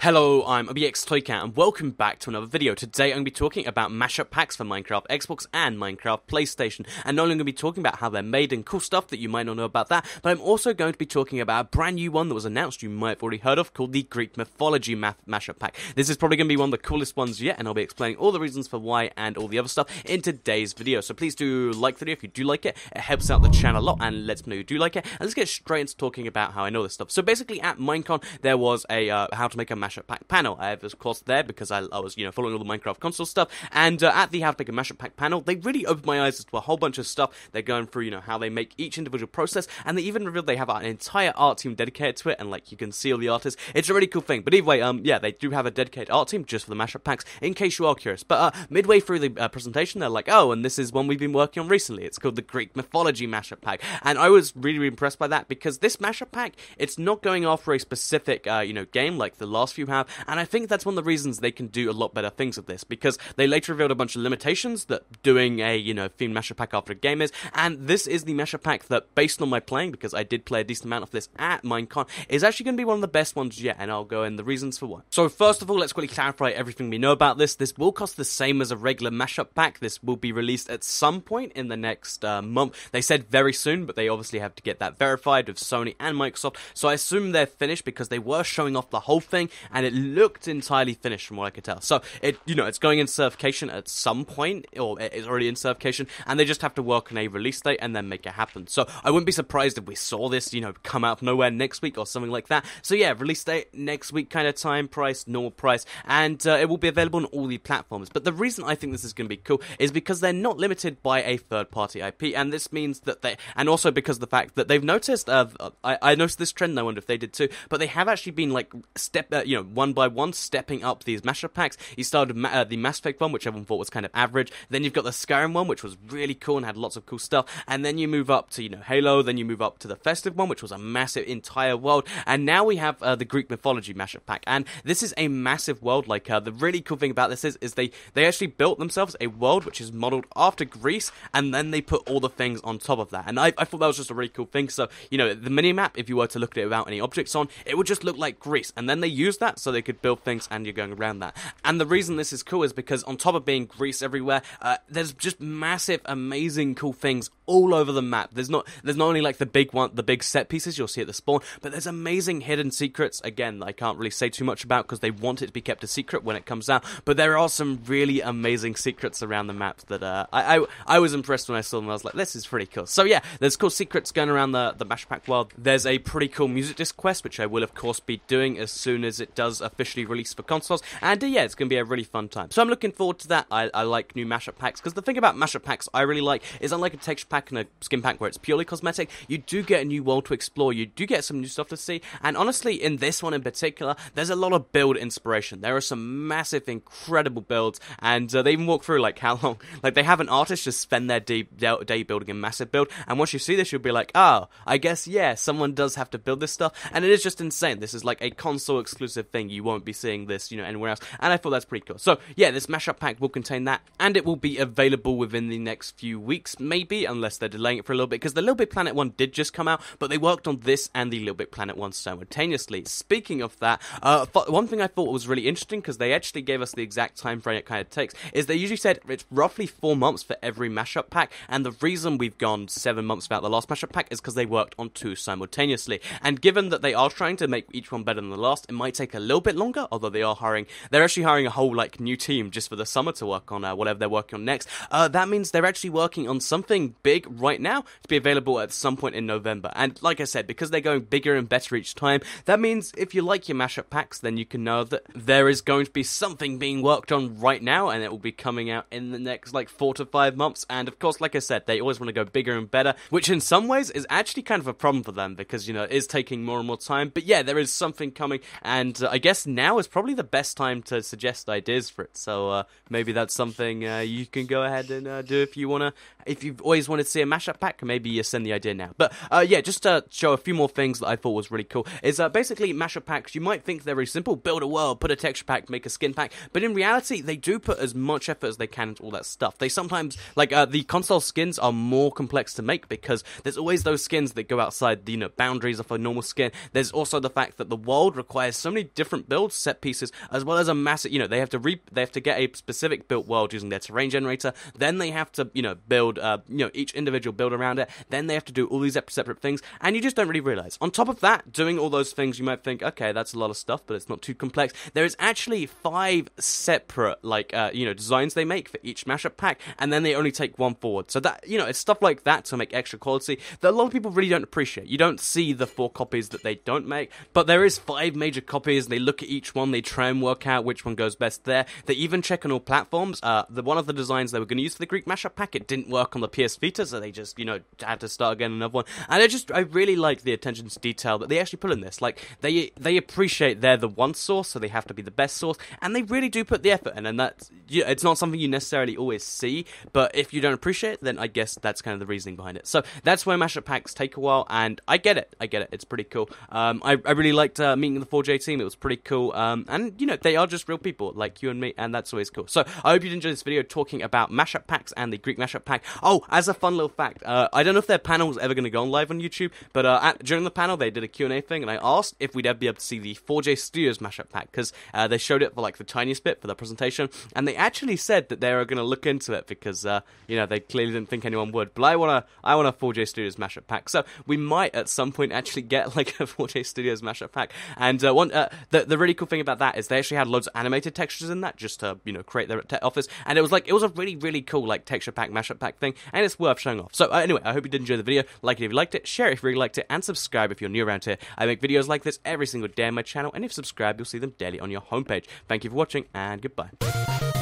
Hello, I'm OBXToyCat and welcome back to another video. Today I'm going to be talking about mashup packs for Minecraft Xbox and Minecraft PlayStation. And not only going to be talking about how they're made and cool stuff that you might not know about that, but I'm also going to be talking about a brand new one that was announced you might have already heard of called the Greek Mythology Mashup pack. This is probably going to be one of the coolest ones yet, and I'll be explaining all the reasons for why and all the other stuff in today's video. So please do like the video if you do like it. It helps out the channel a lot and lets me know you do like it. And let's get straight into talking about how I know this stuff. So basically at Minecon there was a how to make a mashup pack panel. I have, of course, there because I was, following all the Minecraft console stuff, and at the How to Make a Mashup Pack panel, they really opened my eyes to a whole bunch of stuff. They're going through, how they make each individual process, and they even revealed they have an entire art team dedicated to it, and, you can see all the artists. It's a really cool thing. But anyway, yeah, they do have a dedicated art team just for the mashup packs, in case you are curious. But midway through the presentation, they're like, oh, and this is one we've been working on recently. It's called the Greek Mythology Mashup Pack, and I was really impressed by that, because this mashup pack, it's not going after a specific, game like the last few have, and I think that's one of the reasons they can do a lot better things with this, because they later revealed a bunch of limitations that doing a, themed mashup pack after a game is, and this is the mashup pack that, based on my playing, because I did play a decent amount of this at Minecon, is actually going to be one of the best ones yet, and I'll go in the reasons for why. So first of all, let's quickly clarify everything we know about this. This will cost the same as a regular mashup pack. This will be released at some point in the next month. They said very soon, but they obviously have to get that verified with Sony and Microsoft, so I assume they're finished, because they were showing off the whole thing, and it looked entirely finished from what I could tell. So it's going in certification at some point, or it is already in certification, and they just have to work on a release date and then make it happen. So I wouldn't be surprised if we saw this, come out of nowhere next week or something like that. So yeah, release date next week kind of time, price, normal price, and it will be available on all the platforms. But the reason I think this is going to be cool is because they're not limited by a third-party IP, and this means that and also because of the fact that they've noticed, I noticed this trend, I wonder if they did too, but they have actually been one by one stepping up these mashup packs. You started the Mass Effect one, which everyone thought was kind of average. Then you've got the Skyrim one, which was really cool and had lots of cool stuff. And then you move up to, Halo. Then you move up to the Festive one, which was a massive entire world. And now we have the Greek Mythology Mashup pack. And this is a massive world. The really cool thing about this is they actually built themselves a world which is modeled after Greece, and then they put all the things on top of that. And I thought that was just a really cool thing. So, the mini-map, if you were to look at it without any objects on, it would just look like Greece. And then they used that so they could build things, and you're going around that. And the reason this is cool is because on top of being Greece everywhere, there's just massive, amazing, cool things all over the map. There's not only the big set pieces you'll see at the spawn, but there's amazing hidden secrets. Again, I can't really say too much about because they want it to be kept a secret when it comes out. But there are some really amazing secrets around the map that I was impressed when I saw them. I was like, this is pretty cool. So yeah, there's cool secrets going around the mashup pack world. There's a pretty cool music disc quest, which I will of course be doing as soon as it does officially release for consoles. And yeah, it's going to be a really fun time. So I'm looking forward to that. I like new mashup packs, because the thing about mashup packs I really like is, unlike a texture pack and a skin pack where it's purely cosmetic, you do get a new world to explore, you do get some new stuff to see, and honestly, in this one in particular, there's a lot of build inspiration. There are some massive, incredible builds, and they even walk through, how long, they have an artist just spend their day building a massive build, and once you see this, you'll be like, oh, I guess, yeah, someone does have to build this stuff, and it is just insane. This is a console exclusive thing. You won't be seeing this, anywhere else, and I thought that's pretty cool. So yeah, this mashup pack will contain that, and it will be available within the next few weeks, maybe, unless they're delaying it for a little bit, because the Little Big Planet one did just come out, but they worked on this and the Little Big Planet one simultaneously. Speaking of that, one thing I thought was really interesting, because they actually gave us the exact time frame it kind of takes, is they usually said it's roughly 4 months for every mashup pack, and the reason we've gone 7 months without the last mashup pack is because they worked on 2 simultaneously, and given that they are trying to make each one better than the last, it might take a little bit longer, although they're actually hiring a whole new team just for the summer to work on whatever they're working on next. That means they're actually working on something big right now to be available at some point in November. And like I said, because they're going bigger and better each time, that means if you like your mashup packs, then you can know that there is going to be something being worked on right now, and it will be coming out in the next 4 to 5 months. And of course, like I said, they always want to go bigger and better, which in some ways is actually kind of a problem for them, because it is taking more and more time. But yeah, there is something coming, and I guess now is probably the best time to suggest ideas for it. So maybe that's something you can go ahead and do if you wanna. If you've always wanted to see a mashup pack, maybe you send the idea now. But yeah, just to show a few more things that I thought was really cool is basically mashup packs. You might think they're very simple: build a world, put a texture pack, make a skin pack. But in reality, they do put as much effort as they can into all that stuff. They sometimes the console skins are more complex to make, because there's always those skins that go outside the boundaries of a normal skin. There's also the fact that the world requires so many different builds, set pieces, as well as a massive, they have to get a specific built world using their terrain generator, then they have to, build, each individual build around it, then they have to do all these separate things, and you just don't really realize. On top of that, doing all those things, you might think, okay, that's a lot of stuff, but it's not too complex. There is actually 5 separate, designs they make for each mashup pack, and then they only take one forward. So that, it's stuff like that to make extra quality that a lot of people really don't appreciate. You don't see the 4 copies that they don't make, but there is 5 major copies. They look at each one, they try and work out which one goes best there. They even check on all platforms. One of the designs they were going to use for the Greek mashup pack, it didn't work on the PS Vita, so they just, had to start again another one. And I really like the attention to detail that they actually put in this. Like, they appreciate they're the one source, so they have to be the best source, and they really do put the effort in, and that's, it's not something you necessarily always see, but if you don't appreciate it, then I guess that's kind of the reasoning behind it. So that's why mashup packs take a while, and I get it, it's pretty cool. I really liked meeting the 4J team, it was pretty cool, and they are just real people, like you and me, and that's always cool. So I hope you enjoyed this video talking about mashup packs and the Greek mashup pack. Oh, as a fun little fact, I don't know if their panel was ever going to go on live on YouTube, but during the panel they did a Q&A thing, and I asked if we'd ever be able to see the 4J Studios mashup pack, because they showed it for like the tiniest bit for the presentation, and they actually said that they were going to look into it because they clearly didn't think anyone would. But I want a 4J Studios mashup pack, so we might at some point actually get like a 4J Studios mashup pack. And the really cool thing about that is they actually had loads of animated textures in that just to create their office, and it was a really, really cool like texture pack mashup pack thing, and it's worth showing off. So anyway, I hope you did enjoy the video. Like it if you liked it, share it if you really liked it, and subscribe if you're new around here. I make videos like this every single day on my channel, and if you subscribe, you'll see them daily on your homepage. Thank you for watching, and goodbye.